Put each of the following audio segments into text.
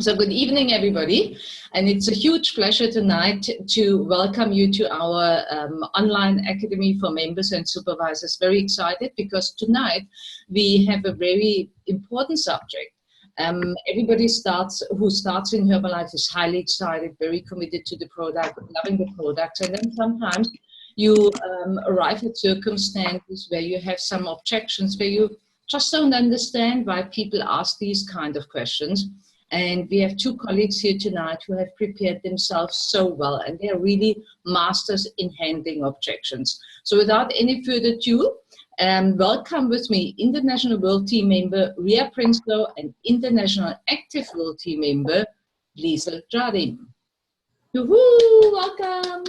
So good evening, everybody. And it's a huge pleasure tonight to welcome you to our online academy for members and supervisors. Very excited because tonight we have a very important subject. Everybody who starts in Herbalife is highly excited, very committed to the product, loving the product. And then sometimes you arrive at circumstances where you have some objections, where you just don't understand why people ask these kind of questions. And we have two colleagues here tonight who have prepared themselves so well, and they are really masters in handling objections. So without any further ado, welcome with me International World Team Member Ria Prinsloo and International Active World Team Member Lizel. Woohoo! Welcome!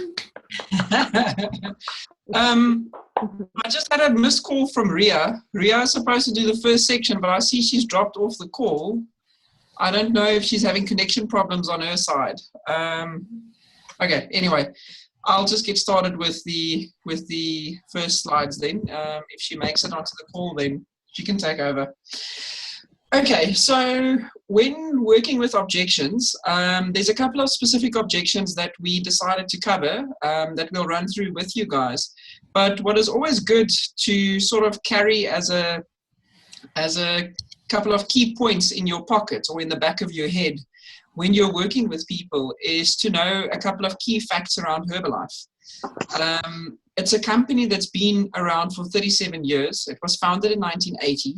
I just had a missed call from Ria. Ria is supposed to do the first section, but I see she's dropped off the call. I don't know if she's having connection problems on her side. Okay, anyway, I'll just get started with the first slides then. If she makes it onto the call, then she can take over. Okay, so when working with objections, there's a couple of specific objections that we decided to cover that we'll run through with you guys. But what is always good to sort of carry as a couple of key points in your pocket or in the back of your head when you're working with people is to know a couple of key facts around Herbalife. It's a company that's been around for 37 years. It was founded in 1980.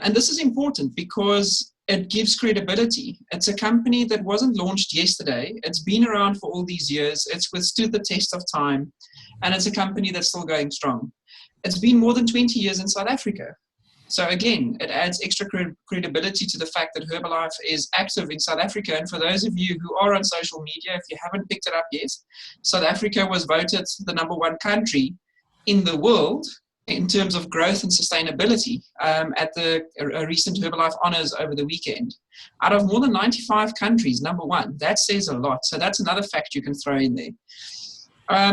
And this is important because it gives credibility. It's a company that wasn't launched yesterday. It's been around for all these years. It's withstood the test of time. And it's a company that's still going strong. It's been more than 20 years in South Africa. So again, it adds extra credibility to the fact that Herbalife is active in South Africa. And for those of you who are on social media, if you haven't picked it up yet, South Africa was voted the #1 country in the world in terms of growth and sustainability at the recent Herbalife Honors over the weekend. Out of more than 95 countries, #1. That says a lot. So that's another fact you can throw in there.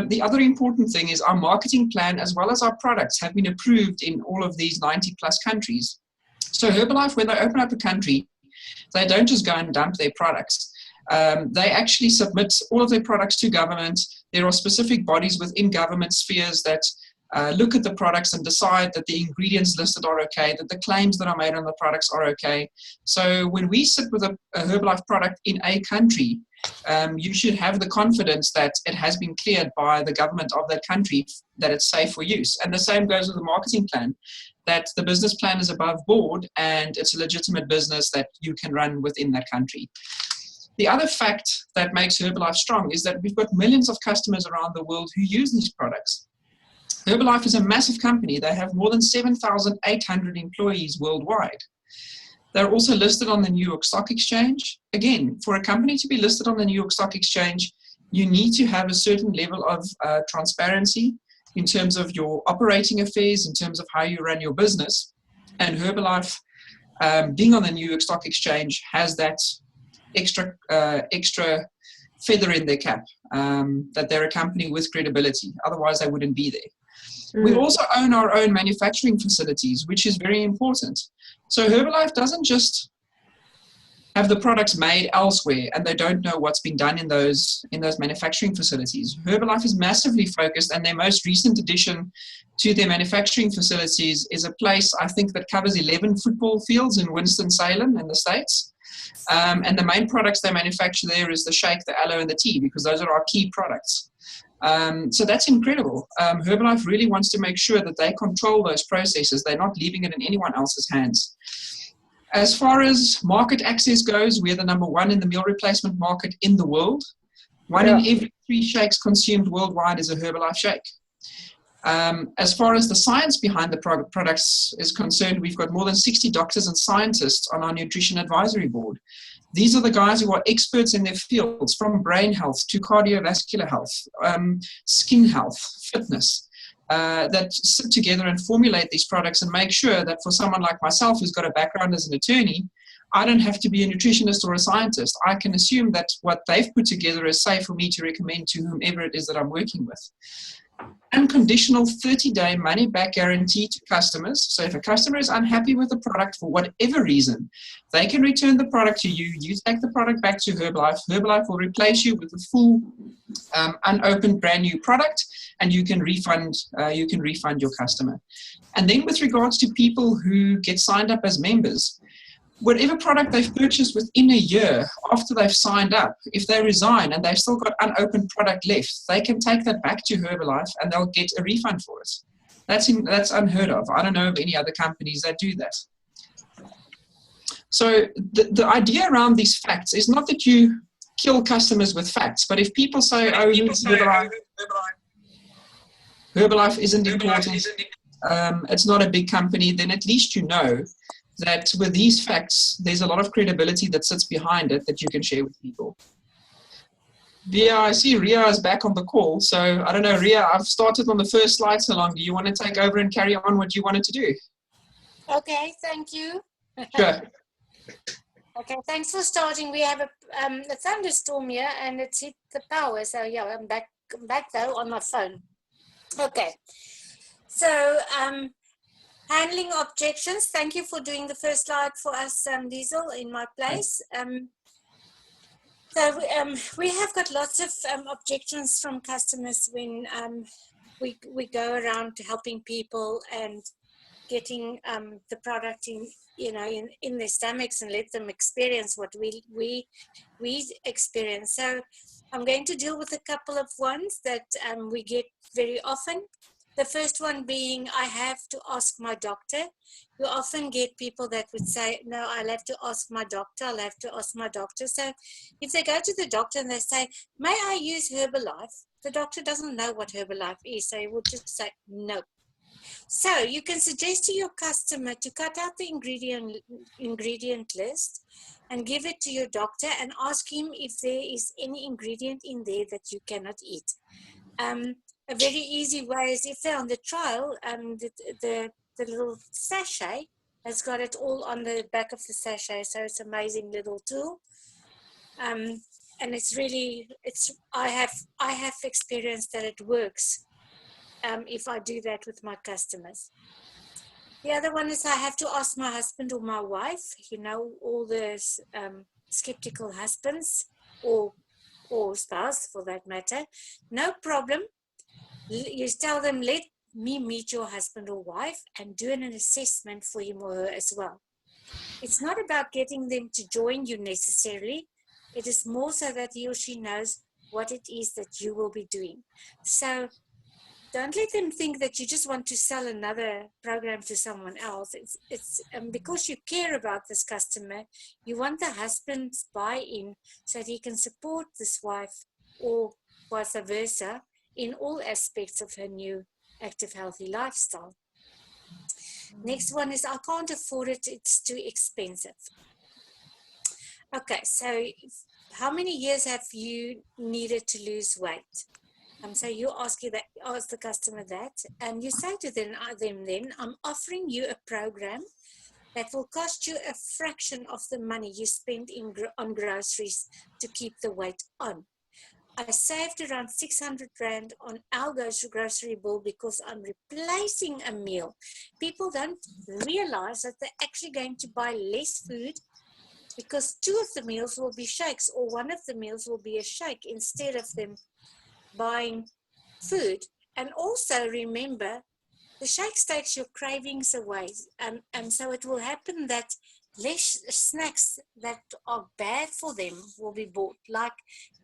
The other important thing is our marketing plan as well as our products have been approved in all of these 90 plus countries. So Herbalife, when they open up a country, they don't just go and dump their products. They actually submit all of their products to government. There are specific bodies within government spheres that look at the products and decide that the ingredients listed are okay, that the claims that are made on the products are okay. So when we sit with a Herbalife product in a country, you should have the confidence that it has been cleared by the government of that country that it's safe for use. And the same goes with the marketing plan, that the business plan is above board and it's a legitimate business that you can run within that country. The other fact that makes Herbalife strong is that we've got millions of customers around the world who use these products. Herbalife is a massive company. They have more than 7,800 employees worldwide. They're also listed on the New York Stock Exchange. Again, for a company to be listed on the New York Stock Exchange, you need to have a certain level of transparency in terms of your operating affairs, in terms of how you run your business. And Herbalife, being on the New York Stock Exchange, has that extra feather in their cap, that they're a company with credibility. Otherwise, they wouldn't be there. We also own our own manufacturing facilities, which is very important. So Herbalife doesn't just have the products made elsewhere and they don't know what's been done in those manufacturing facilities. Herbalife is massively focused, and their most recent addition to their manufacturing facilities is a place, I think, that covers 11 football fields in Winston-Salem in the States. And the main products they manufacture there is the shake, the aloe, and the tea, because those are our key products. So that's incredible. Herbalife really wants to make sure that they control those processes. They're not leaving it in anyone else's hands. As far as market access goes, we're the #1 in the meal replacement market in the world. One in every 3 shakes consumed worldwide is a Herbalife shake. As far as the science behind the products is concerned, we've got more than 60 doctors and scientists on our nutrition advisory board. These are the guys who are experts in their fields, from brain health to cardiovascular health, skin health, fitness, that sit together and formulate these products and make sure that for someone like myself who's got a background as an attorney, I don't have to be a nutritionist or a scientist. I can assume that what they've put together is safe for me to recommend to whomever it is that I'm working with. unconditional 30-day money-back guarantee to customers. So if a customer is unhappy with the product for whatever reason, they can return the product to you. You take the product back to Herbalife. Herbalife will replace you with a full, unopened, brand new product, and you can refund your customer. And then with regards to people who get signed up as members, whatever product they've purchased within a year after they've signed up, if they resign and they've still got unopened product left, they can take that back to Herbalife and they'll get a refund for it. That's unheard of. I don't know of any other companies that do that. So the idea around these facts is not that you kill customers with facts, but if people say, oh, Herbalife isn't important, it's not a big company, then at least you know that with these facts, there's a lot of credibility that sits behind it that you can share with people. Ria, I see Ria is back on the call. So I don't know, Ria, I've started on the first slide so long. Do you want to take over and carry on what you wanted to do? Okay, thank you. Sure. Okay, thanks for starting. We have a thunderstorm here and it's hit the power. So yeah, I'm back though on my phone. Okay, so handling objections. Thank you for doing the first slide for us, Lizel, in my place. So we have got lots of objections from customers when we go around to helping people and getting the product in their stomachs and let them experience what we experience. So I'm going to deal with a couple of ones that we get very often. The first one being, I have to ask my doctor. You often get people that would say, no, I'll have to ask my doctor, I'll have to ask my doctor. So if they go to the doctor and they say, may I use Herbalife? The doctor doesn't know what Herbalife is, so he would just say, no. So you can suggest to your customer to cut out the ingredient list and give it to your doctor and ask him if there is any ingredient in there that you cannot eat. A very easy way is if they're on the trial, the little sachet has got it all on the back of the sachet, so it's an amazing little tool. And it's really, I have experienced that it works if I do that with my customers. The other one is I have to ask my husband or my wife, all the skeptical husbands or spouse for that matter, no problem. You tell them, let me meet your husband or wife and do an assessment for him or her as well. It's not about getting them to join you necessarily. It is more so that he or she knows what it is that you will be doing. So don't let them think that you just want to sell another program to someone else. It's because you care about this customer, you want the husband's buy-in so that he can support this wife or vice versa in all aspects of her new active, healthy lifestyle. Next one is, I can't afford it, it's too expensive. Okay, so how many years have you needed to lose weight? So you ask the customer that, and you say to them then, I'm offering you a program that will cost you a fraction of the money you spend on groceries to keep the weight on. I saved around 600 Rand on our grocery bill because I'm replacing a meal. People don't realize that they're actually going to buy less food because 2 of the meals will be shakes or 1 of the meals will be a shake instead of them buying food. And also remember, the shakes takes your cravings away. And so it will happen that less snacks that are bad for them will be bought, like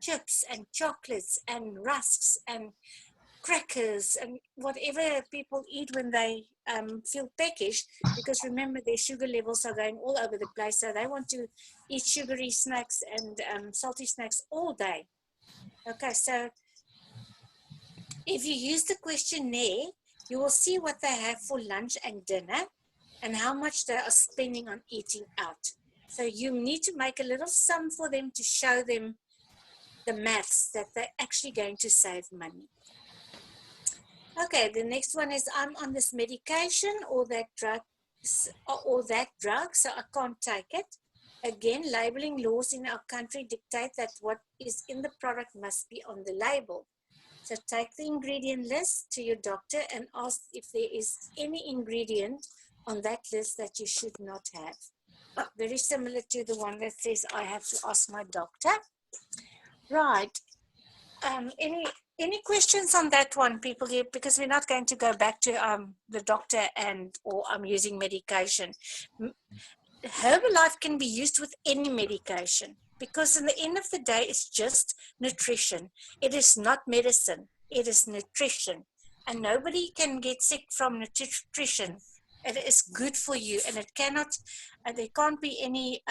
chips and chocolates and rusks and crackers and whatever people eat when they feel peckish, because remember their sugar levels are going all over the place, so they want to eat sugary snacks and salty snacks all day. Okay, so if you use the questionnaire, you will see what they have for lunch and dinner and how much they are spending on eating out. So you need to make a little sum for them to show them the maths that they're actually going to save money. Okay, the next one is, I'm on this medication or that drug, so I can't take it. Again, labeling laws in our country dictate that what is in the product must be on the label. So take the ingredient list to your doctor and ask if there is any ingredient on that list that you should not have. Very similar to the one that says I have to ask my doctor. Right. Any questions on that one, people here? Because we're not going to go back to the doctor or I'm using medication. Herbalife can be used with any medication because in the end of the day, it's just nutrition. It is not medicine. It is nutrition. And nobody can get sick from nutrition. It is good for you, and there can't be any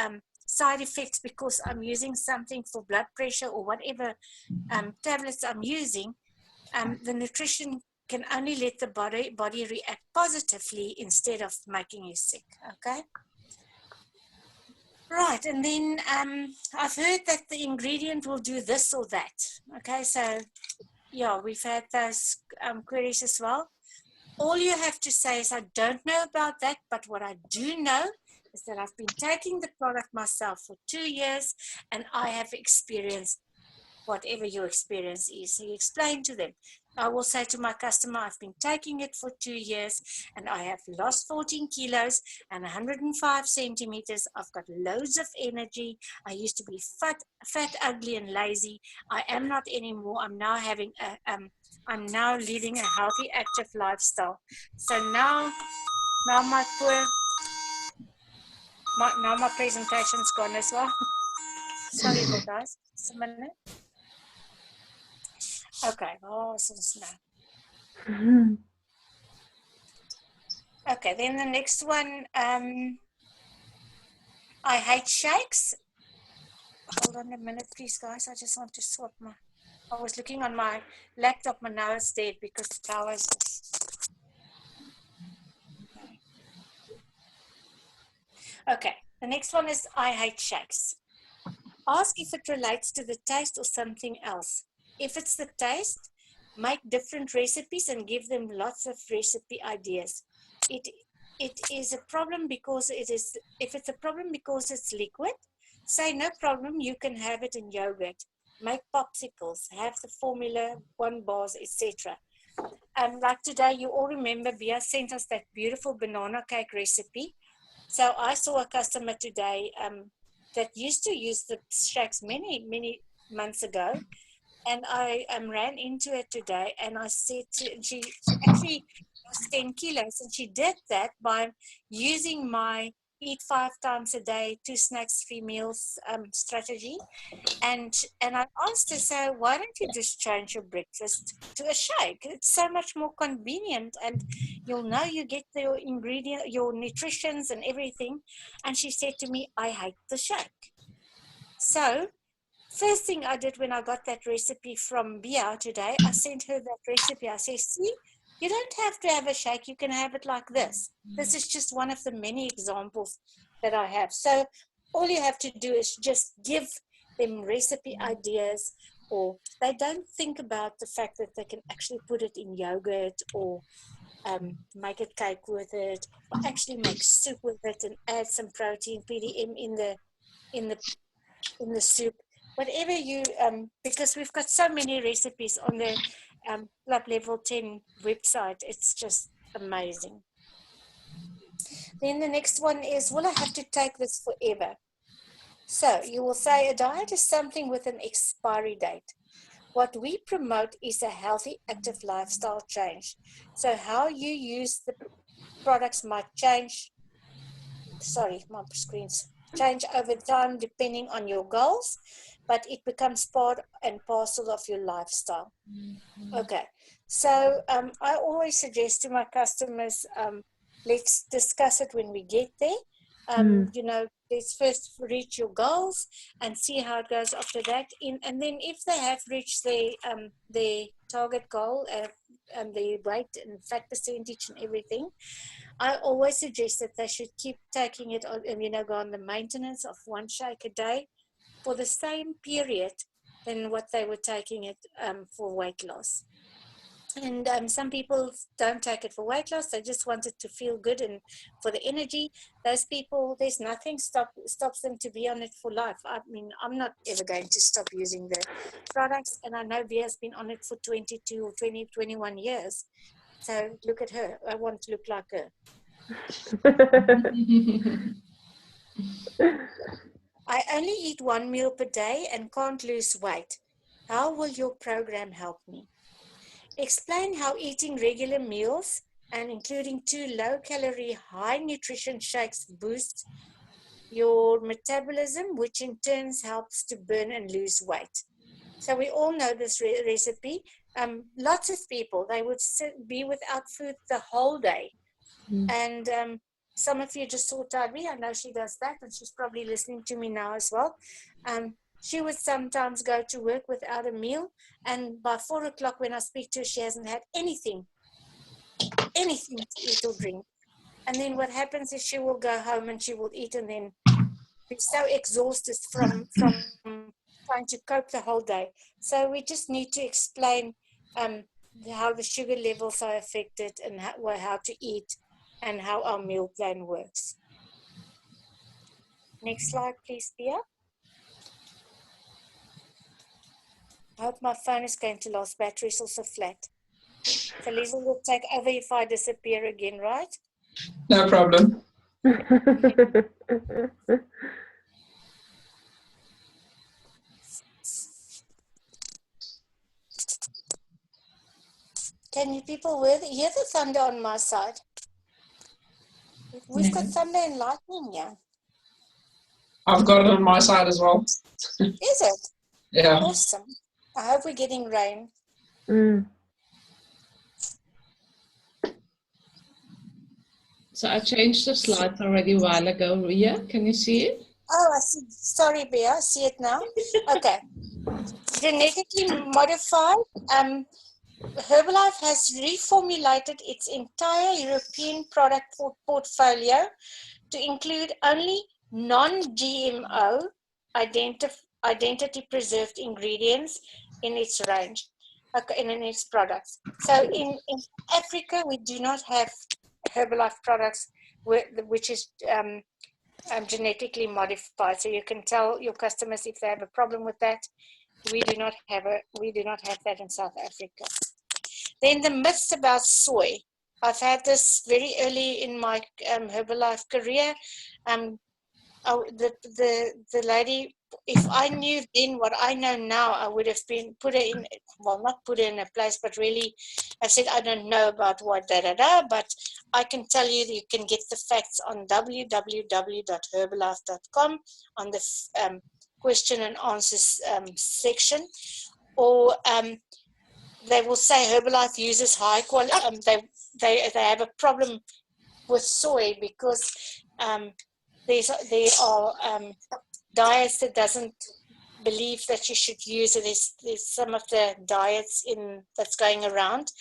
side effects because I'm using something for blood pressure or whatever tablets I'm using. The nutrition can only let the body react positively instead of making you sick. Okay. Right, and then I've heard that the ingredient will do this or that. Okay, so yeah, we've had those queries as well. All you have to say is, I don't know about that, but what I do know is that I've been taking the product myself for 2 years and I have experienced whatever your experience is. So you explain to them. I will say to my customer, I've been taking it for 2 years and I have lost 14 kilos and 105 centimeters. I've got loads of energy. I used to be fat, ugly, and lazy. I am not anymore. I'm now I'm now leading a healthy, active lifestyle. So now my presentation's gone as well. Sorry, guys. Just a minute. Okay. Oh, since now. Okay, then the next one, I hate shakes. Hold on a minute, please, guys. I just want to swap I was looking on my laptop, but now it's dead because the power is off. Okay, the next one is I hate shakes. Ask if it relates to the taste or something else. If it's the taste, make different recipes and give them lots of recipe ideas. It is a problem because if it's a problem because it's liquid, say no problem, you can have it in yogurt. Make popsicles, have the Formula 1 bars, etc. Like today, you all remember Bia sent us that beautiful banana cake recipe. So I saw a customer today that used to use the shakes many months ago, and I ran into it today, and I said she actually lost 10 kilos, and she did that by using my eat 5 times a day, 2 snacks, 3 meals strategy. And I asked her, so why don't you just change your breakfast to a shake? It's so much more convenient, and you'll know you get your ingredient, your nutritions and everything. And she said to me, I hate the shake. So first thing I did when I got that recipe from Bia today, I sent her that recipe. I said, see, you don't have to have a shake. You can have it like this. This is just one of the many examples that I have. So all you have to do is just give them recipe ideas, or they don't think about the fact that they can actually put it in yogurt or make a cake with it, or actually make soup with it and add some protein, PDM in the soup. Whatever you, because we've got so many recipes on the Club Level 10 website, it's just amazing. Then the next one is, will I have to take this forever? So you will say a diet is something with an expiry date. What we promote is a healthy, active lifestyle change. So how you use the products might change. Sorry, my screen's change over time depending on your goals, but it becomes part and parcel of your lifestyle. Okay, so I always suggest to my customers, let's discuss it when we get there. You know, let's first reach your goals and see how it goes after that. And then if they have reached their target goal and their weight and fat percentage and everything, I always suggest that they should keep taking it on, and, you know, go on the maintenance of 1 shake a day for the same period than what they were taking it for weight loss. And some people don't take it for weight loss. They just want it to feel good and for the energy. Those people, there's nothing stops them to be on it for life. I mean, I'm not ever going to stop using the products. And I know Via's been on it for 22 or 21 years. So look at her. I want to look like her. I only eat 1 meal per day and can't lose weight. How will your program help me? Explain how eating regular meals and including 2 low-calorie, high-nutrition shakes boosts your metabolism, which in turn helps to burn and lose weight. So we all know this recipe. Lots of people, they would be without food the whole day. And some of you just saw Tadri. I know she does that, and she's probably listening to me now as well. She would sometimes go to work without a meal, and by 4 o'clock when I speak to her, she hasn't had anything to eat or drink. And then what happens is she will go home and she will eat and then be so exhausted from trying to cope the whole day. So we just need to explain how the sugar levels are affected and how to eat and how our meal plan works. Next slide, please, Pia. I hope my phone is going to last. Battery is also flat. So Lizel will take over if I disappear again, right? No problem. Can you people hear the thunder on my side? We've got thunder and lightning here. I've got it on my side as well. Is it? Yeah. Awesome. I hope we're getting rain. So I changed the slides already a while ago. Ria, can you see it? Oh, I see. Sorry, Bea. I see it now. Okay. Genetically modified. Herbalife has reformulated its entire European product portfolio to include only non-GMO identity preserved ingredients in its range, in its products. So in Africa, we do not have Herbalife products which is genetically modified. So you can tell your customers if they have a problem with that. We do not have that in South Africa. Then the myths about soy. I've had this very early in my Herbalife career. The lady, if I knew then what I know now, I would have been put her in, well, not put her in a place, but really I said, I don't know about what but I can tell you that you can get the facts on www.herbalife.com on the question and answers section, or they will say Herbalife uses high quality. They have a problem with soy because there are diets that doesn't believe that you should use it. There's some of the diets that's going around,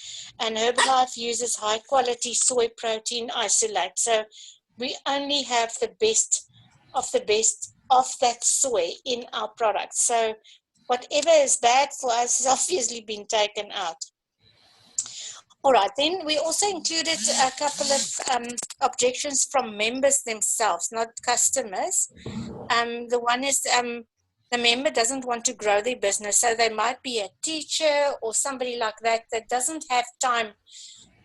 and Herbalife uses high quality soy protein isolate. So we only have the best of that soy in our products. So whatever is bad for us has obviously been taken out. All right, then we also included a couple of objections from members themselves, not customers. The one is the member doesn't want to grow their business. So they might be a teacher or somebody like that doesn't have time,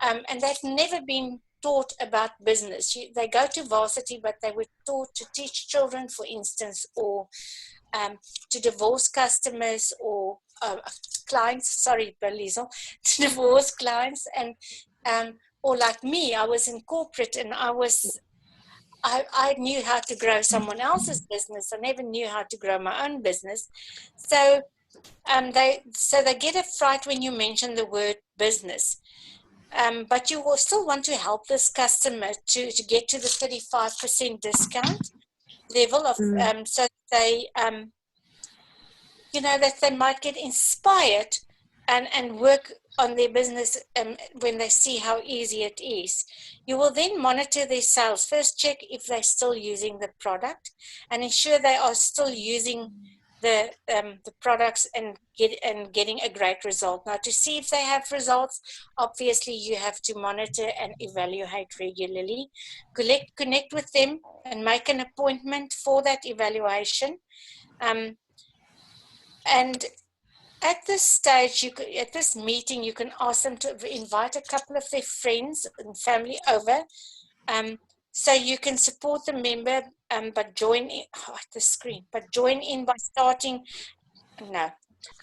and they've never been taught about business. They go to varsity, but they were taught to teach children, for instance, or to divorce customers or clients, sorry, Lizel, to divorce clients, and or like me, I was in corporate and I knew how to grow someone else's business. I never knew how to grow my own business. So they get a fright when you mention the word business. But you will still want to help this customer to get to the 35% discount level of so they that they might get inspired and work on their business when they see how easy it is. You will then monitor their sales. First, check if they're still using the product and ensure they are still using the products and getting a great result. Now, to see if they have results, obviously you have to monitor and evaluate regularly. Connect with them and make an appointment for that evaluation. And at this stage, at this meeting, you can ask them to invite a couple of their friends and family over. So you can support the member, but join in, the screen, but join in by starting, no.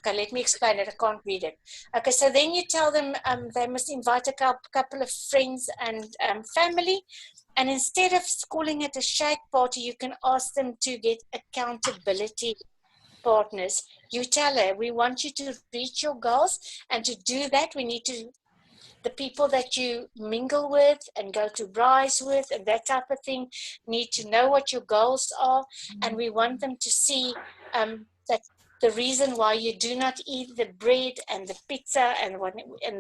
Okay, let me explain it. I can't read it. Okay, so then you tell them they must invite a couple of friends and family. And instead of calling it a shake party, you can ask them to get accountability partners. You tell her, we want you to reach your goals. And to do that, we need to, the people that you mingle with and go to braais with and that type of thing need to know what your goals are. And we want them to see that the reason why you do not eat the bread and the pizza and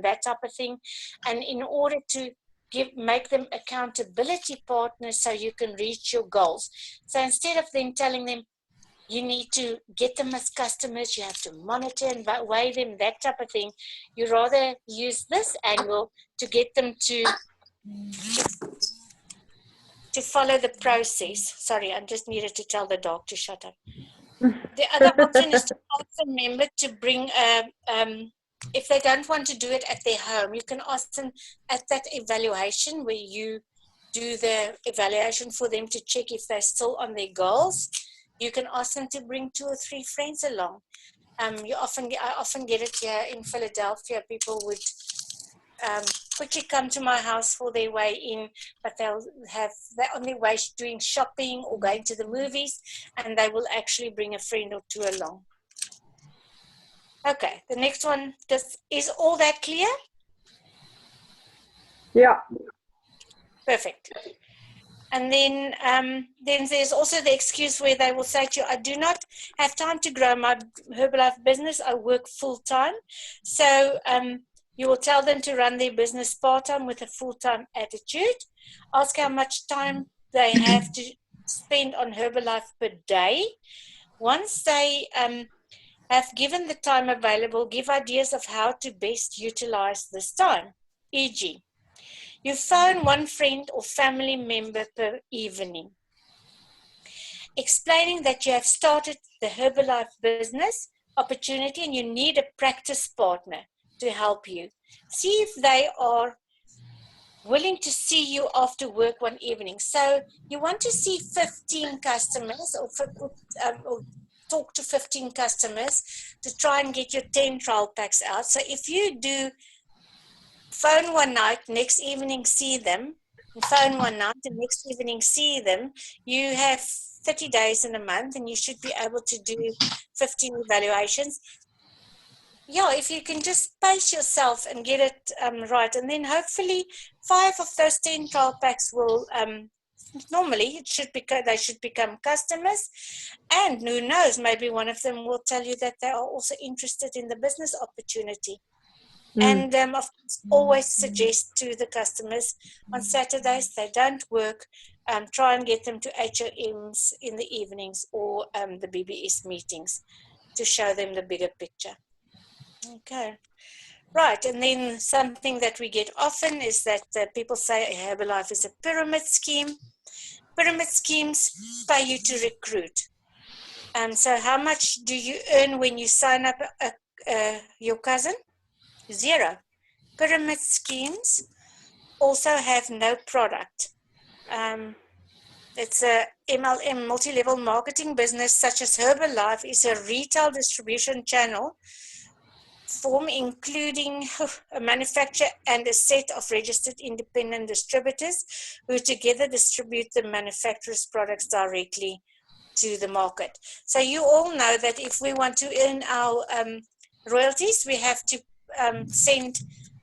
that type of thing. And in order to make them accountability partners so you can reach your goals. So instead of them telling them, you need to get them as customers, you have to monitor and weigh them, that type of thing. You rather use this angle to get them to follow the process. Sorry, I just needed to tell the dog to shut up. The other option is to ask a member to bring if they don't want to do it at their home, you can ask them at that evaluation where you do the evaluation for them to check if they're still on their goals. You can ask them to bring 2 or 3 friends along. I often get it here in Philadelphia. People would quickly come to my house for their way in, but they're on their way doing shopping or going to the movies, and they will actually bring a friend or 2 along. Okay, the next one, is all that clear? Yeah. Perfect. And then there's also the excuse where they will say to you, I do not have time to grow my Herbalife business. I work full-time. So you will tell them to run their business part-time with a full-time attitude. Ask how much time they have to spend on Herbalife per day. Once they have given the time available, give ideas of how to best utilize this time. E.g., you phone 1 friend or family member per evening, explaining that you have started the Herbalife business opportunity and you need a practice partner to help you. See if they are willing to see you after work one evening. So you want to see 15 customers or talk to 15 customers to try and get your 10 trial packs out. So if you do phone one night, next evening see them, and phone one night and next evening see them, you have 30 days in a month and you should be able to do 15 evaluations. Yeah, if you can just pace yourself and get it right, and then hopefully 5 of those 10 trial packs will normally they should become customers, and who knows, maybe one of them will tell you that they are also interested in the business opportunity. And of course, always suggest to the customers on Saturdays they don't work, try and get them to HOMs in the evenings or the BBS meetings to show them the bigger picture. Okay, right. And then something that we get often is that people say Herbalife is a pyramid scheme. Pyramid schemes pay you to recruit. So how much do you earn when you sign up your cousin? 0. Pyramid schemes also have no product. It's a MLM, multi-level marketing business such as Herbalife is a retail distribution channel form including a manufacturer and a set of registered independent distributors who together distribute the manufacturer's products directly to the market. So you all know that if we want to earn our royalties, we have to send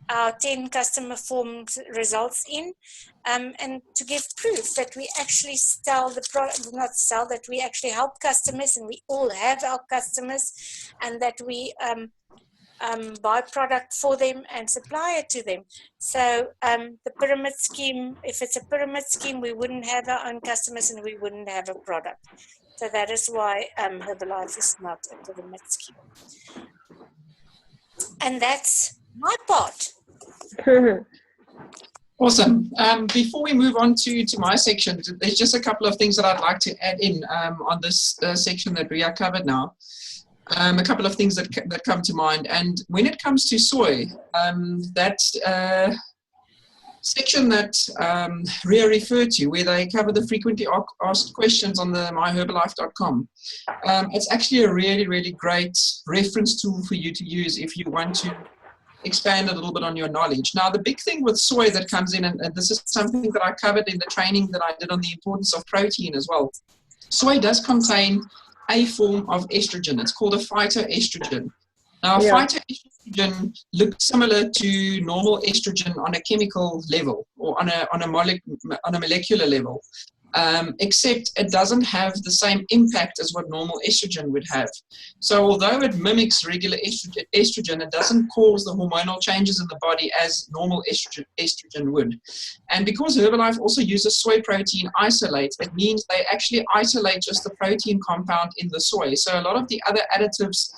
our 10 customer forms results in and to give proof that we actually sell the product, not sell, that we actually help customers and we all have our customers, and that we buy product for them and supply it to them. So the pyramid scheme, if it's a pyramid scheme, we wouldn't have our own customers and we wouldn't have a product. So that is why Herbalife is not a pyramid scheme. And that's my part. Awesome. Before we move on to my section, there's just a couple of things that I'd like to add in on this section that we are covered now. A couple of things that come to mind. And when it comes to soy, that section that Ria referred to, where they cover the frequently asked questions on the myherbalife.com, it's actually a really, really great reference tool for you to use if you want to expand a little bit on your knowledge. Now, the big thing with soy that comes in, and this is something that I covered in the training that I did on the importance of protein as well. Soy does contain a form of estrogen. It's called a phytoestrogen. Now, phytoestrogen looks similar to normal estrogen on a chemical level or on a molecular level, except it doesn't have the same impact as what normal estrogen would have. So although it mimics regular estrogen, it doesn't cause the hormonal changes in the body as normal estrogen would. And because Herbalife also uses soy protein isolate, it means they actually isolate just the protein compound in the soy. So a lot of the other additives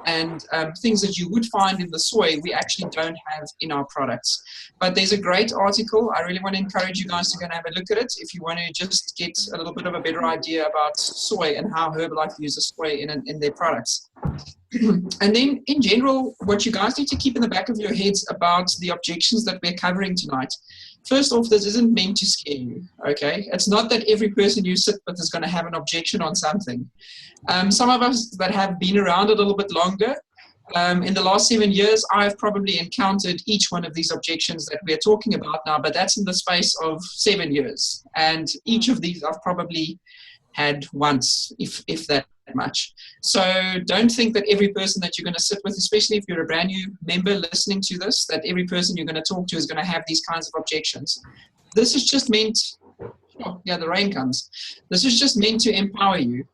and things that you would find in the soy, we actually don't have in our products. But there's a great article. I really want to encourage you guys to go and have a look at it if you want to just get a little bit of a better idea about soy and how Herbalife uses soy in their products. And then in general, what you guys need to keep in the back of your heads about the objections that we're covering tonight. First off, this isn't meant to scare you, okay? It's not that every person you sit with is going to have an objection on something. Some of us that have been around a little bit longer, in the last 7 years, I've probably encountered each one of these objections that we're talking about now, but that's in the space of 7 years. And each of these I've probably had once, if that much. So don't think that every person that you're going to sit with, especially if you're a brand new member listening to this, that every person you're going to talk to is going to have these kinds of objections. This is just meant, oh, yeah, the rain comes. This is just meant to empower you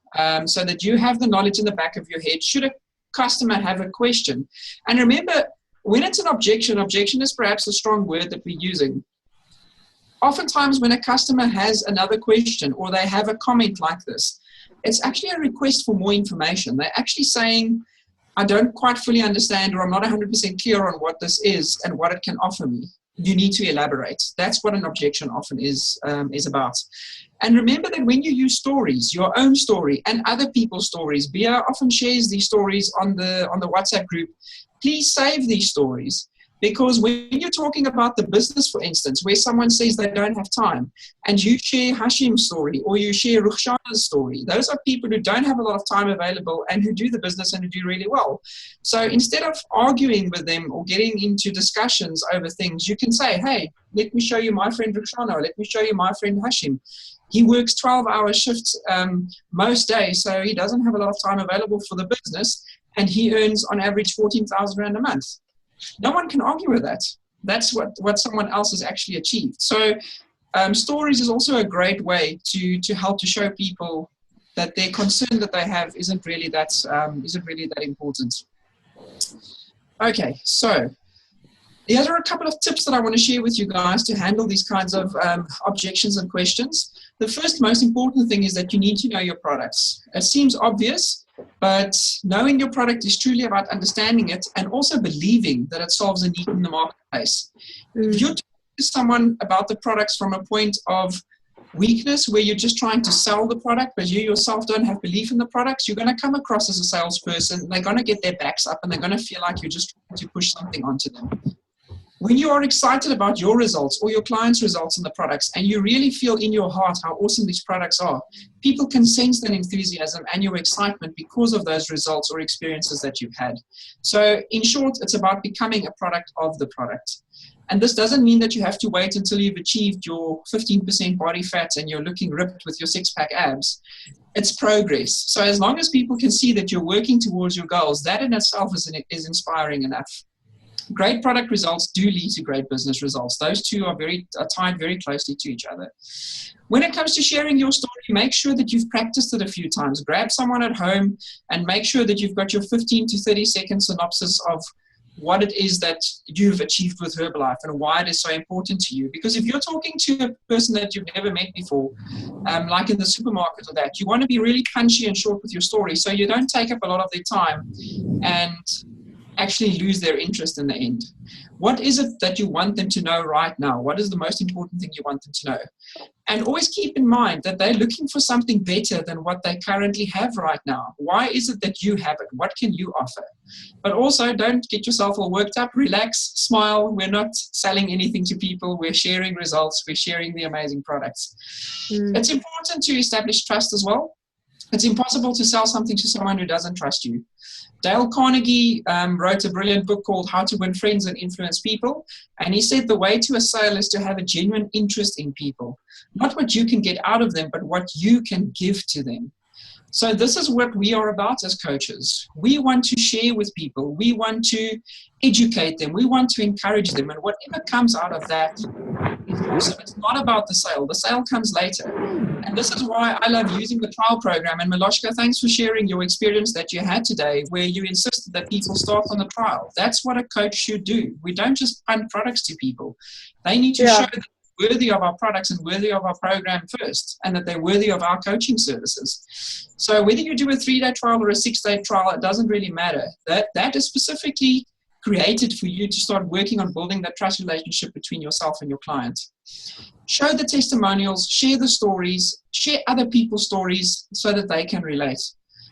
so that you have the knowledge in the back of your head should a customer have a question. And remember, when it's an objection is perhaps a strong word that we're using. Oftentimes when a customer has another question or they have a comment like this, it's actually a request for more information. They're actually saying, I don't quite fully understand, or I'm not 100% clear on what this is and what it can offer me. You need to elaborate. That's what an objection often is about. And remember that when you use stories, your own story and other people's stories, Bia often shares these stories on the WhatsApp group. Please save these stories. Because when you're talking about the business, for instance, where someone says they don't have time, and you share Hashim's story or you share Rukhsana's story, those are people who don't have a lot of time available and who do the business and who do really well. So instead of arguing with them or getting into discussions over things, you can say, hey, let me show you my friend Rukhsana, or let me show you my friend Hashim. He works 12-hour shifts most days, so he doesn't have a lot of time available for the business, and he earns on average 14,000 Rand a month. No one can argue with that. That's what someone else has actually achieved. So stories is also a great way to help to show people that their concern that they have isn't really that important. Okay, so there are a couple of tips that I want to share with you guys to handle these kinds of objections and questions. The first most important thing is that you need to know your products. It seems obvious, but knowing your product is truly about understanding it and also believing that it solves a need in the marketplace. If you're talking to someone about the products from a point of weakness where you're just trying to sell the product, but you yourself don't have belief in the products, you're going to come across as a salesperson. They're going to get their backs up and they're going to feel like you're just trying to push something onto them. When you are excited about your results or your clients' results in the products and you really feel in your heart how awesome these products are, people can sense that enthusiasm and your excitement because of those results or experiences that you've had. So in short, it's about becoming a product of the product. And this doesn't mean that you have to wait until you've achieved your 15% body fat and you're looking ripped with your six-pack abs. It's progress. So as long as people can see that you're working towards your goals, that in itself is inspiring enough. Great product results do lead to great business results. Those two are tied very closely to each other. When it comes to sharing your story, make sure that you've practiced it a few times. Grab someone at home and make sure that you've got your 15 to 30 second synopsis of what it is that you've achieved with Herbalife and why it is so important to you. Because if you're talking to a person that you've never met before, like in the supermarket or that, you want to be really punchy and short with your story so you don't take up a lot of their time and actually lose their interest in the end. What is it that you want them to know right now? What is the most important thing you want them to know? And always keep in mind that they're looking for something better than what they currently have right now. Why is it that you have it? What can you offer? But also, don't get yourself all worked up. Relax, smile. We're not selling anything to people. We're sharing results. We're sharing the amazing products. It's important to establish trust as well. It's impossible to sell something to someone who doesn't trust you. Dale Carnegie wrote a brilliant book called How to Win Friends and Influence People. And he said the way to a sale is to have a genuine interest in people. Not what you can get out of them, but what you can give to them. So this is what we are about as coaches. We want to share with people. We want to educate them. We want to encourage them. And whatever comes out of that is awesome. It's not about the sale. The sale comes later. And this is why I love using the trial program. And Miloshka, thanks for sharing your experience that you had today, where you insisted that people start on the trial. That's what a coach should do. We don't just punt products to people. They need to show that they're worthy of our products and worthy of our program first, and that they're worthy of our coaching services. So whether you do a 3-day trial or a 6-day trial, it doesn't really matter. That is specifically created for you to start working on building that trust relationship between yourself and your client. Show the testimonials, share the stories, share other people's stories so that they can relate.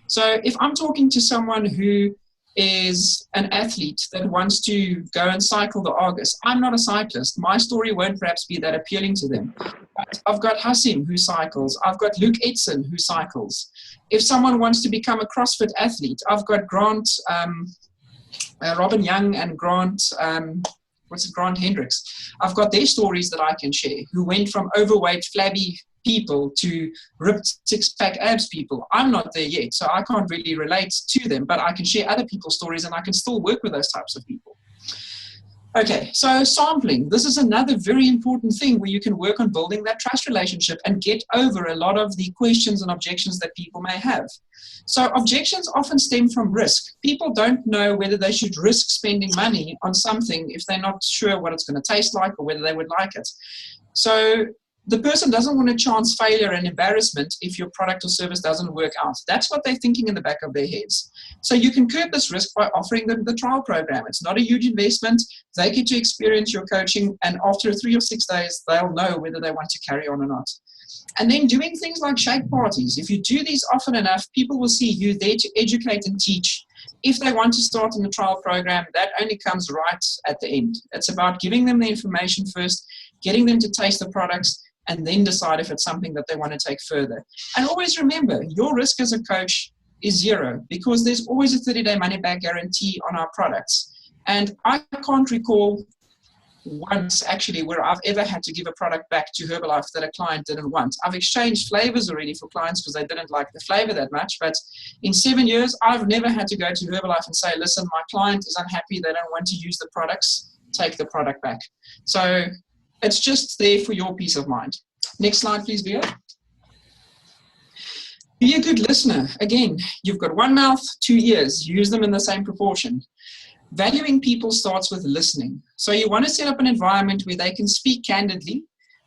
So if I'm talking to someone who is an athlete that wants to go and cycle the Argus, I'm not a cyclist. My story won't perhaps be that appealing to them. But I've got Hasim who cycles. I've got Luke Edson who cycles. If someone wants to become a CrossFit athlete, I've got Grant, Robin Young and Grant, Grant Hendricks. I've got their stories that I can share, who went from overweight, flabby people to ripped six-pack abs people. I'm not there yet, so I can't really relate to them, but I can share other people's stories and I can still work with those types of people. Okay, so sampling. This is another very important thing where you can work on building that trust relationship and get over a lot of the questions and objections that people may have. So objections often stem from risk. People don't know whether they should risk spending money on something if they're not sure what it's going to taste like or whether they would like it. So the person doesn't want to chance failure and embarrassment if your product or service doesn't work out. That's what they're thinking in the back of their heads. So you can curb this risk by offering them the trial program. It's not a huge investment. They get to experience your coaching, and after 3 or 6 days, they'll know whether they want to carry on or not. And then doing things like shake parties. If you do these often enough, people will see you there to educate and teach. If they want to start in the trial program, that only comes right at the end. It's about giving them the information first, getting them to taste the products, and then decide if it's something that they want to take further. And always remember, your risk as a coach is 0 because there's always a 30-day money-back guarantee on our products. And I can't recall once actually where I've ever had to give a product back to Herbalife that a client didn't want. I've exchanged flavors already for clients because they didn't like the flavor that much, but in 7 years, I've never had to go to Herbalife and say, listen, my client is unhappy, they don't want to use the products, take the product back. So it's just there for your peace of mind. Next slide, please, Via. Be a good listener. Again, you've got 1 mouth, 2 ears. Use them in the same proportion. Valuing people starts with listening. So you want to set up an environment where they can speak candidly,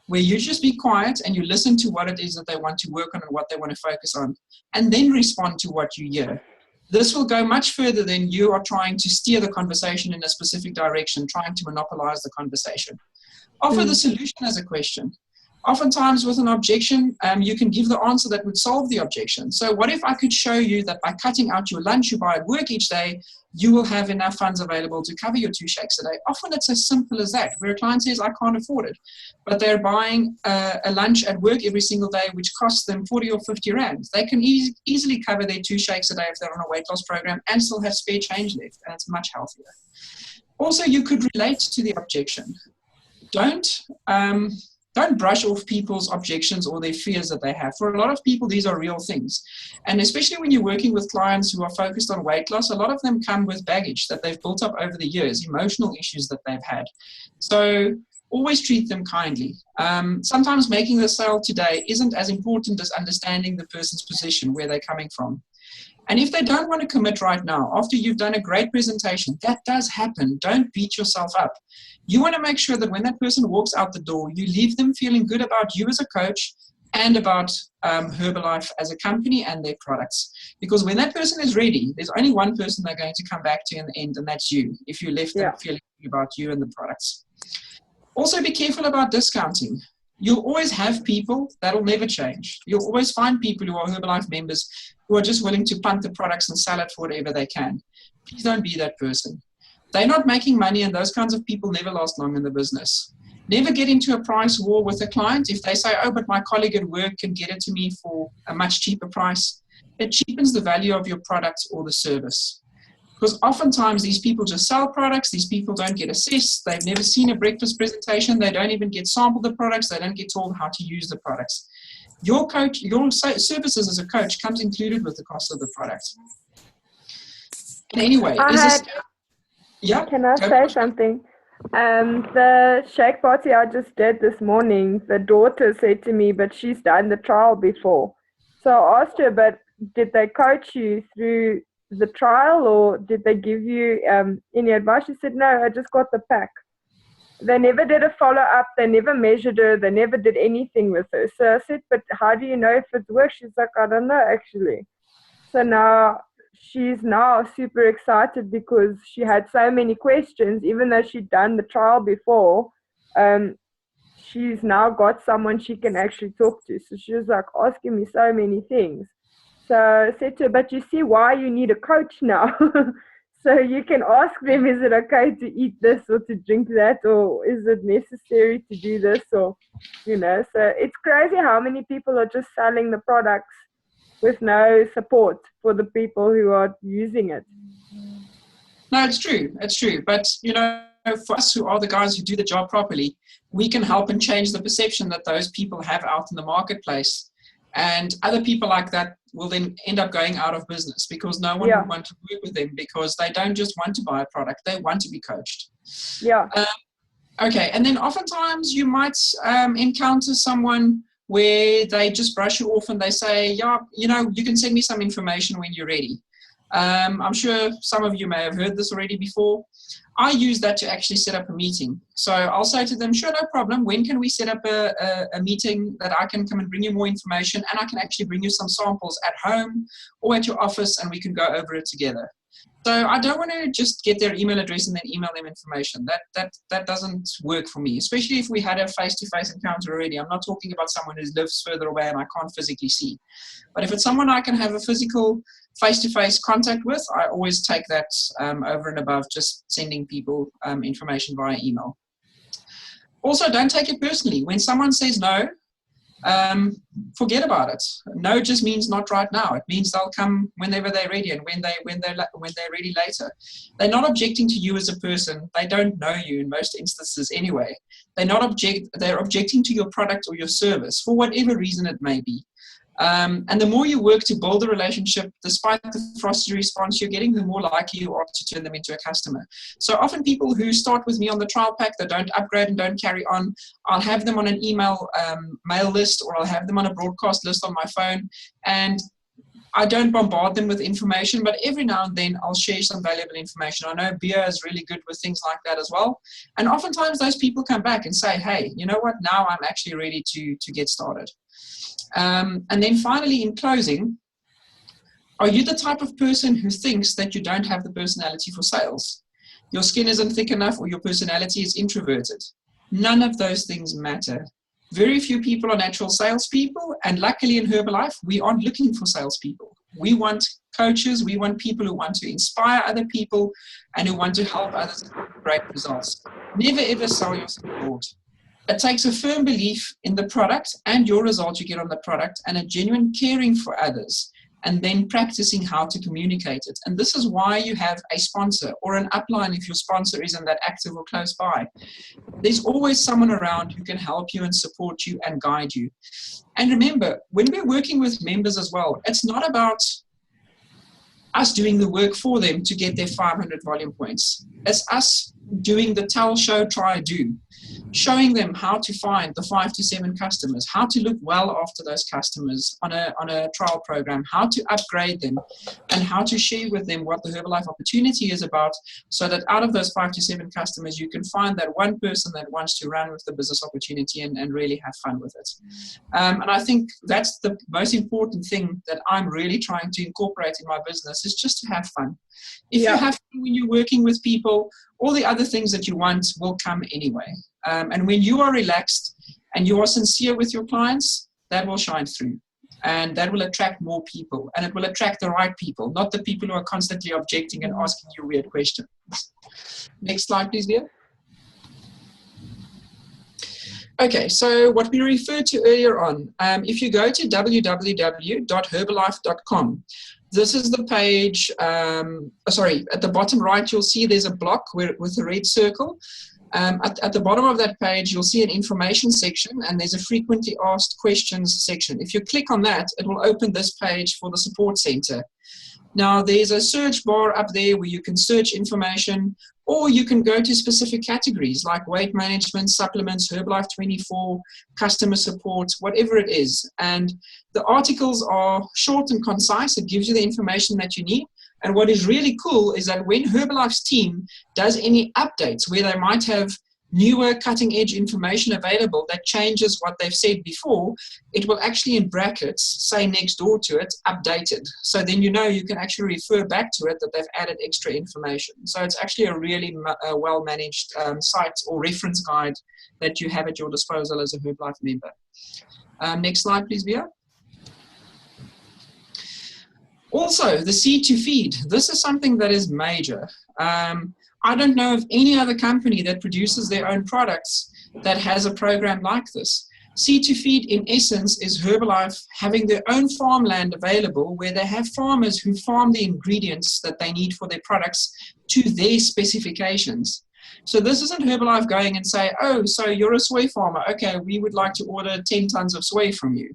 where you just be quiet and you listen to what it is that they want to work on and what they want to focus on, and then respond to what you hear. This will go much further than you are trying to steer the conversation in a specific direction, trying to monopolize the conversation. Offer the solution as a question. Oftentimes with an objection, you can give the answer that would solve the objection. So what if I could show you that by cutting out your lunch you buy at work each day, you will have enough funds available to cover your 2 shakes a day. Often it's as simple as that, where a client says, I can't afford it. But they're buying a lunch at work every single day, which costs them 40 or 50 rand. They can easily cover their 2 shakes a day if they're on a weight loss program and still have spare change left, and it's much healthier. Also, you could relate to the objection. Don't brush off people's objections or their fears that they have. For a lot of people, these are real things. And especially when you're working with clients who are focused on weight loss, a lot of them come with baggage that they've built up over the years, emotional issues that they've had. So always treat them kindly. Sometimes making the sale today isn't as important as understanding the person's position, where they're coming from. And if they don't want to commit right now, after you've done a great presentation, that does happen. Don't beat yourself up. You want to make sure that when that person walks out the door, you leave them feeling good about you as a coach and about Herbalife as a company and their products. Because when that person is ready, there's only one person they're going to come back to in the end, and that's you, if you left them feeling good about you and the products. Also, be careful about discounting. You'll always have people that'll never change. You'll always find people who are Herbalife members who are just willing to punt the products and sell it for whatever they can. Please don't be that person. They're not making money, and those kinds of people never last long in the business. Never get into a price war with a client. If they say, oh, but my colleague at work can get it to me for a much cheaper price, it cheapens the value of your product or the service. Because oftentimes these people just sell products, these people don't get assessed, they've never seen a breakfast presentation, they don't even get sampled the products, they don't get told how to use the products. Your services as a coach comes included with the cost of the product. Anyway, can I say something? The shake party I just did this morning, the daughter said to me, but she's done the trial before. So I asked her, but did they coach you through the trial, or did they give you any advice? She said, no, I just got the pack. They never did a follow-up, they never measured her, they never did anything with her. So I said, but how do you know if it works? She's like, I don't know, actually. So now she's now super excited because she had so many questions, even though she'd done the trial before. She's now got someone she can actually talk to. So she was like asking me so many things. So I said to her, but you see why you need a coach now. So you can ask them, is it okay to eat this or to drink that, or is it necessary to do this, or, you know. So it's crazy how many people are just selling the products with no support for the people who are using it. No, it's true. It's true. But, you know, for us who are the guys who do the job properly, we can help and change the perception that those people have out in the marketplace. And other people like that will then end up going out of business because no one will want to work with them because they don't just want to buy a product. They want to be coached. Yeah. Okay. And then oftentimes you might encounter someone where they just brush you off and they say, yeah, you know, you can send me some information when you're ready. I'm sure some of you may have heard this already before. I use that to actually set up a meeting. So I'll say to them, sure, no problem. When can we set up a meeting that I can come and bring you more information, and I can actually bring you some samples at home or at your office, and we can go over it together. So I don't want to just get their email address and then email them information. That doesn't work for me, especially if we had a face-to-face encounter already. I'm not talking about someone who lives further away and I can't physically see. But if it's someone I can have a physical face-to-face contact with, I always take that over and above just sending people information via email. Also, don't take it personally. When someone says no, forget about it. No just means not right now. It means they'll come whenever they're ready and when they're ready later. They're not objecting to you as a person. They don't know you in most instances anyway. They're objecting to your product or your service for whatever reason it may be. And the more you work to build a relationship, despite the frosty response you're getting, the more likely you are to turn them into a customer. So often people who start with me on the trial pack that don't upgrade and don't carry on, I'll have them on an email mail list, or I'll have them on a broadcast list on my phone. And I don't bombard them with information, but every now and then I'll share some valuable information. I know Bia is really good with things like that as well. And oftentimes those people come back and say, hey, you know what, now I'm actually ready to get started. And then finally, in closing, are you the type of person who thinks that you don't have the personality for sales? Your skin isn't thick enough, or your personality is introverted? None of those things matter. Very few people are natural salespeople, and luckily in Herbalife, we aren't looking for salespeople. We want coaches, we want people who want to inspire other people and who want to help others get great results. Never ever sell yourself short. It takes a firm belief in the product and your result you get on the product, and a genuine caring for others, and then practicing how to communicate it. And this is why you have a sponsor or an upline if your sponsor isn't that active or close by. There's always someone around who can help you and support you and guide you. And remember, when we're working with members as well, it's not about us doing the work for them to get their 500 volume points. It's us doing the tell, show, try, do. showing them how to find the 5 to 7 customers, how to look well after those customers on a trial program, how to upgrade them, and how to share with them what the Herbalife opportunity is about, so that out of those 5 to 7 customers, you can find that one person that wants to run with the business opportunity and really have fun with it. And I think that's the most important thing that I'm really trying to incorporate in my business, is just to have fun. If you have fun when you're working with people, all the other things that you want will come anyway. And when you are relaxed and you are sincere with your clients, that will shine through. And that will attract more people. And it will attract the right people, not the people who are constantly objecting and asking you weird questions. Next slide, please, Leah. Okay, so what we referred to earlier on, if you go to www.herbalife.com, this is the page, at the bottom right, you'll see there's a block with a red circle. At the bottom of that page, you'll see an information section, and there's a frequently asked questions section. If you click on that, it will open this page for the support center. Now, there's a search bar up there where you can search information, or you can go to specific categories like weight management, supplements, Herbalife 24, customer support, whatever it is. And the articles are short and concise. It gives you the information that you need. And what is really cool is that when Herbalife's team does any updates where they might have newer cutting-edge information available that changes what they've said before, it will actually in brackets say next door to it, updated. So then you know you can actually refer back to it that they've added extra information. So it's actually a really well-managed site or reference guide that you have at your disposal as a Herbalife member. Next slide, please, Via. Also, the seed to feed. This is something that is major. I don't know of any other company that produces their own products that has a program like this. Seed to feed, in essence, is Herbalife having their own farmland available where they have farmers who farm the ingredients that they need for their products to their specifications. So this isn't Herbalife going and say, oh, so you're a soy farmer. Okay, we would like to order 10 tons of soy from you.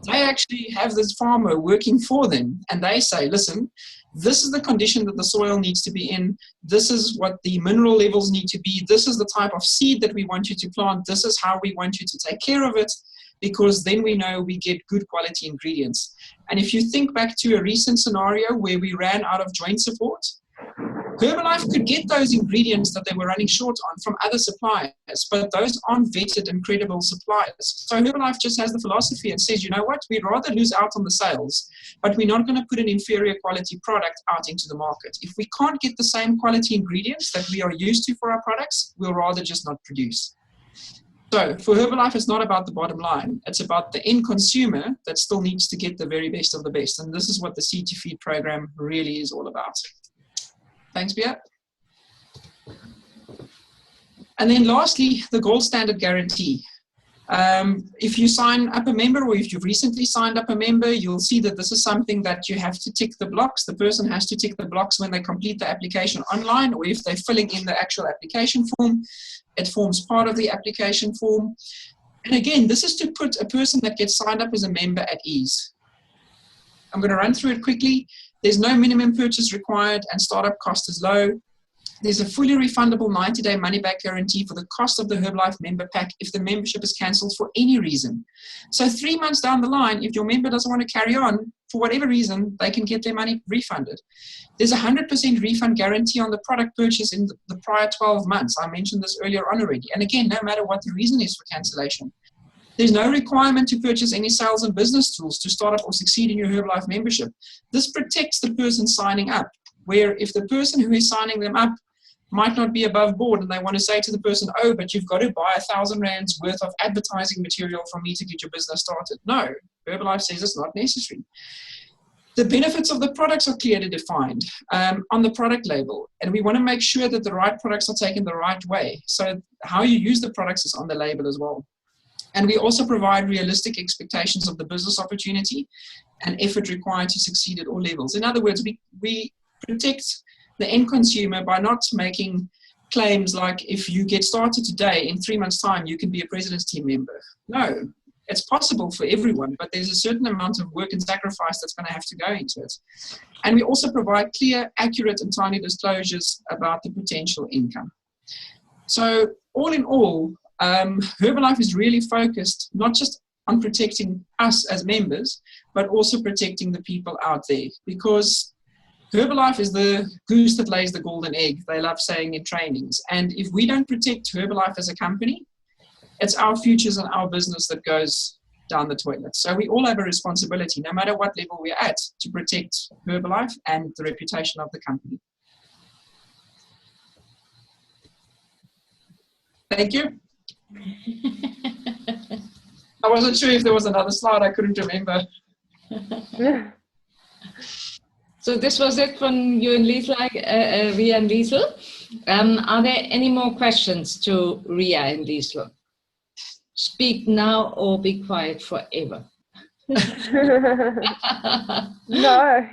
They actually have this farmer working for them, and they say, listen, this is the condition that the soil needs to be in. This is what the mineral levels need to be. This is the type of seed that we want you to plant. This is how we want you to take care of it, because then we know we get good quality ingredients. And if you think back to a recent scenario where we ran out of joint support, Herbalife could get those ingredients that they were running short on from other suppliers, but those aren't vetted and credible suppliers. So Herbalife just has the philosophy and says, you know what, we'd rather lose out on the sales, but we're not going to put an inferior quality product out into the market. If we can't get the same quality ingredients that we are used to for our products, we'll rather just not produce. So for Herbalife, it's not about the bottom line. It's about the end consumer that still needs to get the very best of the best. And this is what the Seed to Feed program really is all about. Thanks, Bia. And then lastly, the gold standard guarantee. If you sign up a member, or if you've recently signed up a member, you'll see that this is something that you have to tick the blocks. The person has to tick the blocks when they complete the application online, or if they're filling in the actual application form, it forms part of the application form. And again, this is to put a person that gets signed up as a member at ease. I'm going to run through it quickly. There's no minimum purchase required, and startup cost is low. There's a fully refundable 90-day money-back guarantee for the cost of the Herbalife member pack if the membership is cancelled for any reason. So 3 months down the line, if your member doesn't want to carry on, for whatever reason, they can get their money refunded. There's a 100% refund guarantee on the product purchase in the prior 12 months. I mentioned this earlier on already. And again, no matter what the reason is for cancellation. There's no requirement to purchase any sales and business tools to start up or succeed in your Herbalife membership. This protects the person signing up, where if the person who is signing them up might not be above board and they want to say to the person, oh, but you've got to buy 1,000 rands worth of advertising material from me to get your business started. No, Herbalife says it's not necessary. The benefits of the products are clearly defined on the product label, and we want to make sure that the right products are taken the right way. So how you use the products is on the label as well. And we also provide realistic expectations of the business opportunity and effort required to succeed at all levels. In other words, we protect the end consumer by not making claims like, if you get started today, in 3 months' time, you can be a president's team member. No, it's possible for everyone, but there's a certain amount of work and sacrifice that's going to have to go into it. And we also provide clear, accurate, and timely disclosures about the potential income. So all in all, Herbalife is really focused not just on protecting us as members, but also protecting the people out there, because Herbalife is the goose that lays the golden egg, they love saying in trainings. And if we don't protect Herbalife as a company, it's our futures and our business that goes down the toilet. So we all have a responsibility, no matter what level we're at, to protect Herbalife and the reputation of the company. Thank you. I wasn't sure if there was another slide, I couldn't remember. So this was it from you and Lizel, Ria and Lizel. Are there any more questions to Ria and Lizel? Speak now or be quiet forever. No.